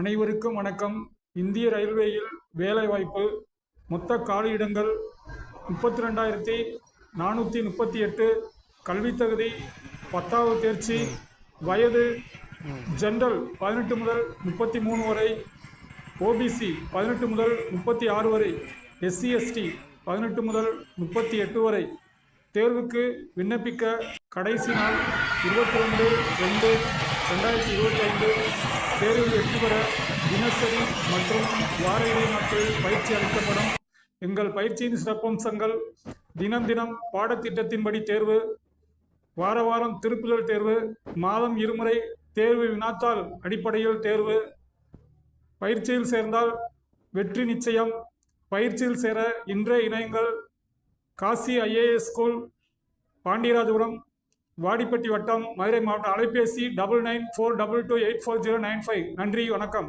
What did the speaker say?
அனைவருக்கும் வணக்கம். இந்திய ரயில்வேயில் வேலைவாய்ப்பு மொத்த காலியிடங்கள் 32,438. கல்வித் தகுதி 10வது தேர்ச்சி. வயது ஜென்ரல் 18 முதல் 33 வரை, ஓபிசி 18 முதல் 36 வரை, எஸ்சி எஸ்டி 18 முதல் 38 வரை. தேர்வுக்கு விண்ணப்பிக்க கடைசி நாள் 22/2/2025. தேர்வில் வெற்றி பெற தினசரி மற்றும் வார இறுதி நாட்களில் பயிற்சி அளிக்கப்படும். எங்கள் பயிற்சியின் சிறப்பம்சங்கள்: தினம் தினம் பாடத்திட்டத்தின்படி தேர்வு, வார வாரம் திருப்புதல் தேர்வு, மாதம் இருமுறை தேர்வு வினாத்தாள் அடிப்படையில் தேர்வு. பயிற்சியில் சேர்ந்தால் வெற்றி நிச்சயம். பயிற்சியில் சேர இன்றே இணையுங்கள். காசி ஐஏஎஸ் ஸ்கூல், பாண்டியராஜபுரம், வாடிப்பட்டி வட்டம், மதுரை மாவட்டம். அலைபேசி 9942228409. நன்றி, வணக்கம்.